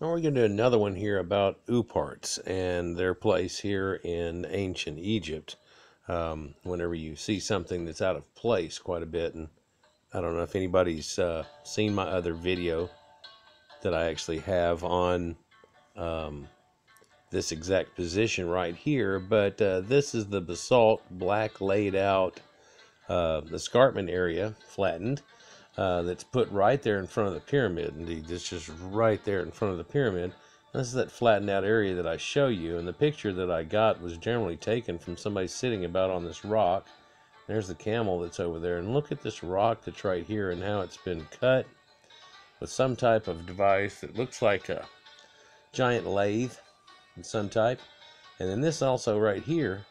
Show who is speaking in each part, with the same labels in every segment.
Speaker 1: Now we're going to do another one here about Ooparts and their place here in ancient Egypt. Whenever you see something that's out of place quite a bit, and I don't know if anybody's seen my other video that I actually have on um, this exact position right here, but this is the basalt black laid out escarpment area, flattened, that's put right there in front of the pyramid. Indeed, it's just right there in front of the pyramid. This is that flattened out area that I show you, and the picture that I got was generally taken from somebody sitting about on this rock. There's the camel that's over there, and look at this rock that's right here and how it's been cut with some type of device that looks like a giant lathe of some type. And then this also right here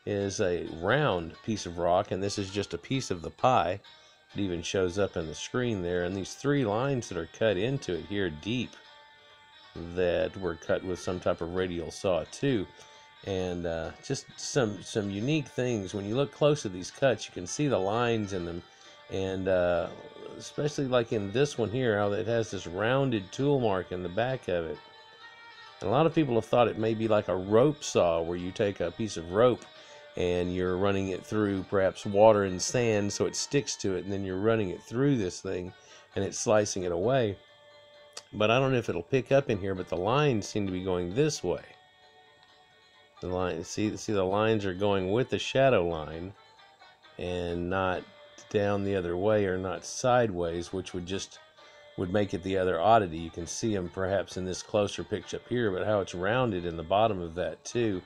Speaker 1: is a round piece of rock, and this is just a piece of the pie. It even shows up in the screen there, and these three lines that are cut into it here deep that were cut with some type of radial saw too. And just some unique things. When you look close at these cuts, you can see the lines in them, and especially like in this one here, how it has this rounded tool mark in the back of it. And a lot of people have thought it may be like a rope saw, where you take a piece of rope and you're running it through perhaps water and sand so it sticks to it, and then you're running it through this thing and it's slicing it away. But I don't know if it'll pick up in here, but the lines seem to be going this way. The line, see the lines are going with the shadow line and not down the other way, or not sideways, which would make it the other oddity. You can see them perhaps in this closer picture up here, but how it's rounded in the bottom of that too,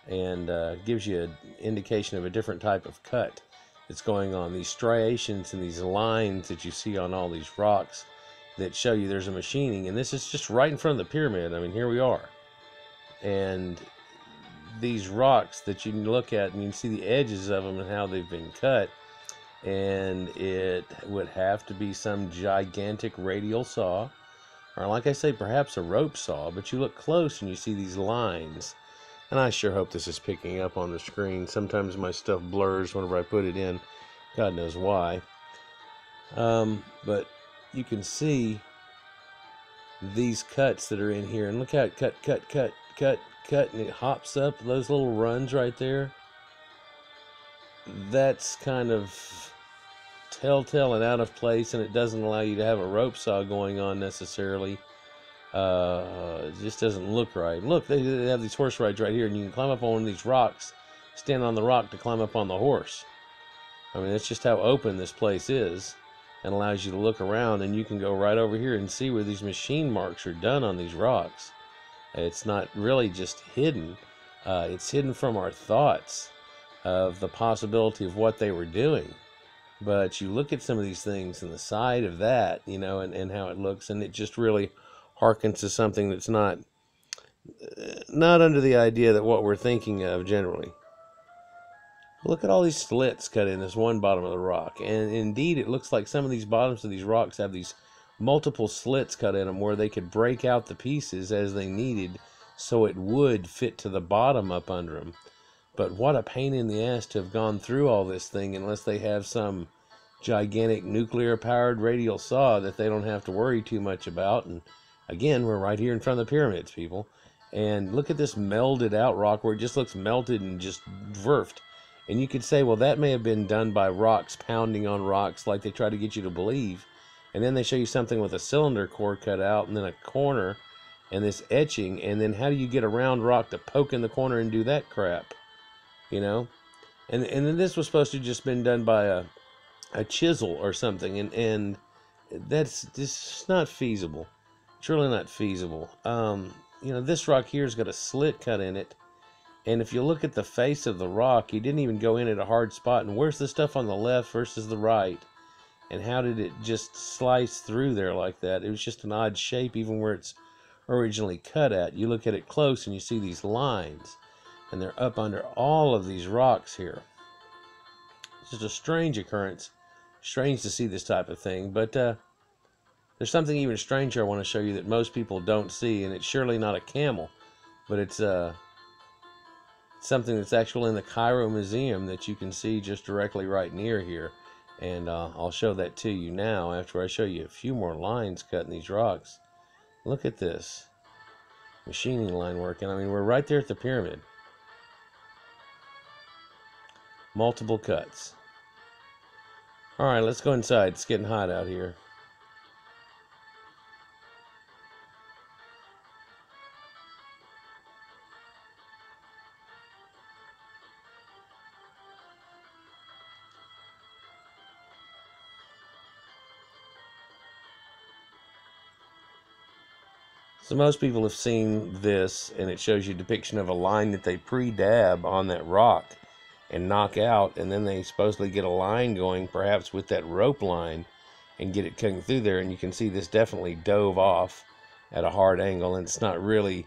Speaker 1: and gives you an indication of a different type of cut that's going on. These striations and these lines that you see on all these rocks that show you there's a machining, and this is just right in front of the pyramid. I mean, here we are, and these rocks that you can look at and you can see the edges of them and how they've been cut, and it would have to be some gigantic radial saw, or like I say, perhaps a rope saw. But you look close and you see these lines, and I sure hope this is picking up on the screen. Sometimes my stuff blurs whenever I put it in, God knows why. But you can see these cuts that are in here, and look how it cut, and it hops up those little runs right there. That's kind of telltale and out of place, and it doesn't allow you to have a rope saw going on necessarily. It just doesn't look right. Look, they have these horse rides right here, and you can climb up on one of these rocks, stand on the rock to climb up on the horse. I mean, that's just how open this place is, and allows you to look around, and you can go right over here and see where these machine marks are done on these rocks. It's not really just hidden. It's hidden from our thoughts of the possibility of what they were doing. But you look at some of these things and the side of that, and how it looks, and it just really harkens to something that's not under the idea that what we're thinking of generally. Look at all these slits cut in this one bottom of the rock, and indeed it looks like some of these bottoms of these rocks have these multiple slits cut in them where they could break out the pieces as they needed, so it would fit to the bottom up under them. But what a pain in the ass to have gone through all this thing, unless they have some gigantic nuclear powered radial saw that they don't have to worry too much about. And again, we're right here in front of the pyramids, people. And look at this melded out rock where it just looks melted and just verfed. And you could say, well, that may have been done by rocks pounding on rocks like they try to get you to believe. And then they show you something with a cylinder core cut out and then a corner and this etching. And then how do you get a round rock to poke in the corner and do that crap? And then this was supposed to have just been done by a chisel or something. And that's just not feasible. It's really not feasible. This rock here's got a slit cut in it. And if you look at the face of the rock, he didn't even go in at a hard spot. And where's the stuff on the left versus the right? And how did it just slice through there like that? It was just an odd shape, even where it's originally cut at. You look at it close and you see these lines, and they're up under all of these rocks here. It's just a strange occurrence. Strange to see this type of thing. But there's something even stranger I want to show you that most people don't see, and it's surely not a camel, but it's something that's actually in the Cairo Museum that you can see just directly right near here. And I'll show that to you now after I show you a few more lines cut in these rocks. Look at this machining line working. I mean, we're right there at the pyramid. Multiple cuts. All right, let's go inside. It's getting hot out here. So most people have seen this, and it shows you a depiction of a line that they pre-dab on that rock and knock out, and then they supposedly get a line going, perhaps with that rope line, and get it cutting through there. And you can see this definitely dove off at a hard angle, and it's not really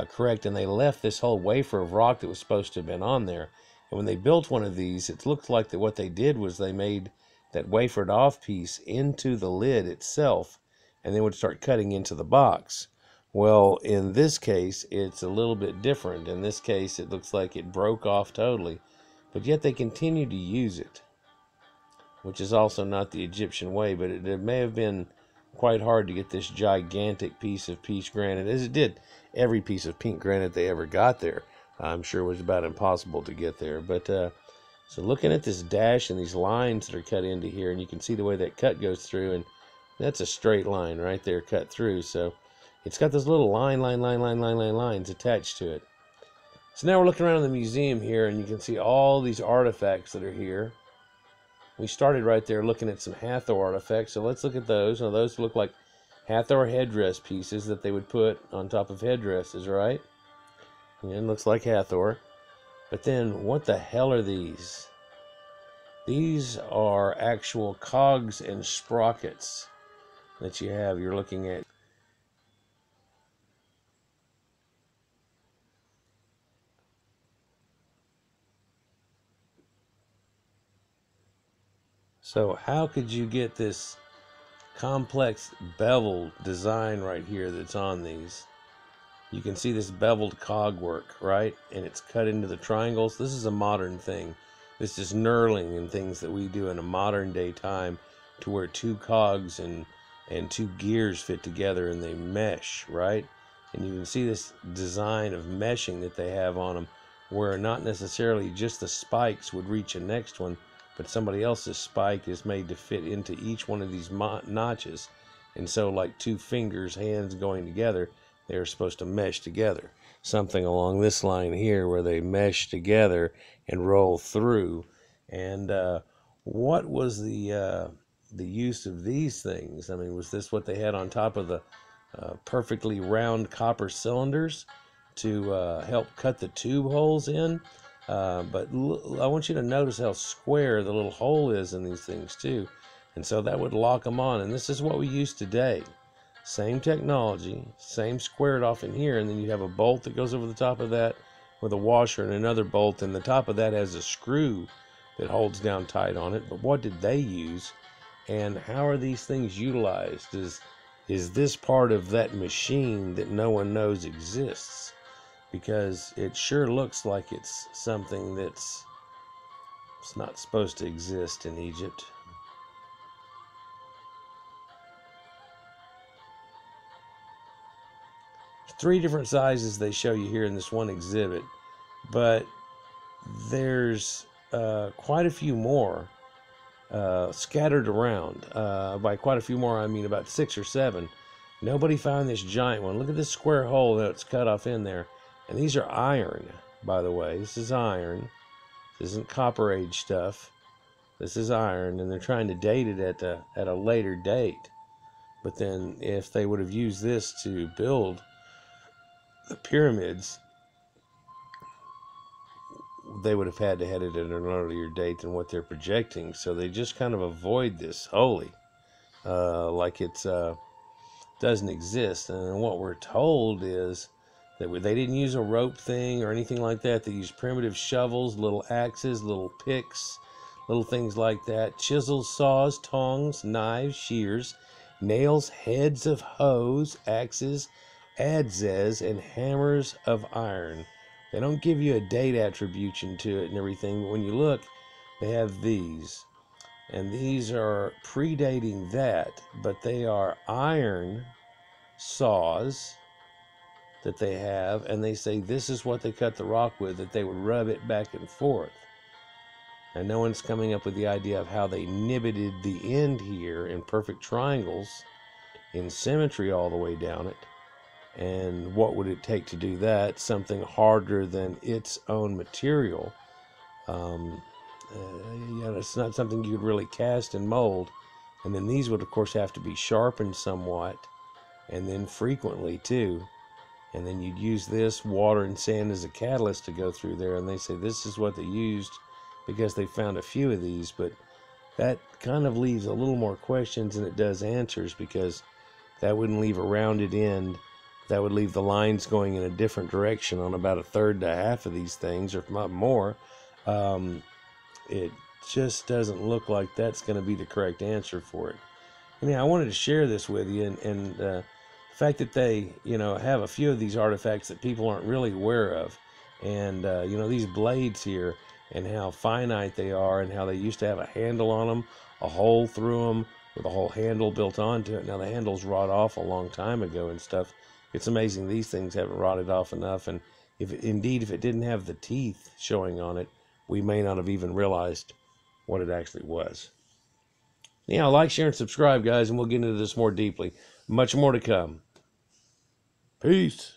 Speaker 1: correct. And they left this whole wafer of rock that was supposed to have been on there. And when they built one of these, it looks like that what they did was they made that wafered off piece into the lid itself, and they would start cutting into the box. Well, in this case, it's a little bit different. In this case, it looks like it broke off totally, but yet they continue to use it, which is also not the Egyptian way, but it may have been quite hard to get this gigantic piece of peach granite, as it did every piece of pink granite they ever got there. I'm sure it was about impossible to get there. But so looking at this dash and these lines that are cut into here, and you can see the way that cut goes through, and that's a straight line right there cut through. So it's got those little lines attached to it. So now we're looking around the museum here, and you can see all these artifacts that are here. We started right there looking at some Hathor artifacts, so let's look at those. Now those look like Hathor headdress pieces that they would put on top of headdresses, right? And it looks like Hathor. But then, what the hell are these? These are actual cogs and sprockets that you're looking at. So how could you get this complex bevel design right here that's on these? You can see this beveled cog work, right? And it's cut into the triangles. This is a modern thing. This is knurling and things that we do in a modern day time, to where two cogs and two gears fit together and they mesh, right? And you can see this design of meshing that they have on them, where not necessarily just the spikes would reach a next one, but somebody else's spike is made to fit into each one of these notches. And so, like two fingers, hands going together, they're supposed to mesh together. Something along this line here, where they mesh together and roll through. And what was the use of these things? I mean, was this what they had on top of the perfectly round copper cylinders to help cut the tube holes in? But I want you to notice how square the little hole is in these things too. And so that would lock them on. And this is what we use today. Same technology, same squared off in here, and then you have a bolt that goes over the top of that with a washer, and another bolt, and the top of that has a screw that holds down tight on it. But what did they use, and how are these things utilized? Is this part of that machine that no one knows exists? Because it sure looks like it's something it's not supposed to exist in Egypt. Three different sizes they show you here in this one exhibit, but there's quite a few more scattered around. By quite a few more, I mean about 6 or 7. Nobody found this giant one. Look at this square hole that's cut off in there. And these are iron, by the way. This is iron. This isn't Copper Age stuff. This is iron, and they're trying to date it at a later date. But then if they would have used this to build the pyramids, they would have had to had it at an earlier date than what they're projecting. So they just kind of avoid this wholly, like it doesn't exist. And what we're told is that they didn't use a rope thing or anything like that. They used primitive shovels, little axes, little picks, little things like that, chisels, saws, tongs, knives, shears, nails, heads of hoes, axes, adzes, and hammers of iron. They don't give you a date attribution to it and everything, but when you look, they have these. And these are predating that, but they are iron saws that they have, and they say this is what they cut the rock with, that they would rub it back and forth. And no one's coming up with the idea of how they nibbeted the end here in perfect triangles in symmetry all the way down it. And what would it take to do that? Something harder than its own material. It's not something you could really cast and mold. And then these would, of course, have to be sharpened somewhat, and then frequently too. And then you'd use this water and sand as a catalyst to go through there. And they say this is what they used because they found a few of these. But that kind of leaves a little more questions than it does answers, because that wouldn't leave a rounded end. That would leave the lines going in a different direction on about a third to half of these things, or if not more. It just doesn't look like that's going to be the correct answer for it. Anyhow, I wanted to share this with you, and the fact that they, have a few of these artifacts that people aren't really aware of, and these blades here, and how finite they are, and how they used to have a handle on them, a hole through them with a whole handle built onto it. Now the handles rot off a long time ago and stuff. It's amazing these things haven't rotted off enough, and if it didn't have the teeth showing on it, we may not have even realized what it actually was. Anyhow, like, share, and subscribe, guys, and we'll get into this more deeply. Much more to come. Peace.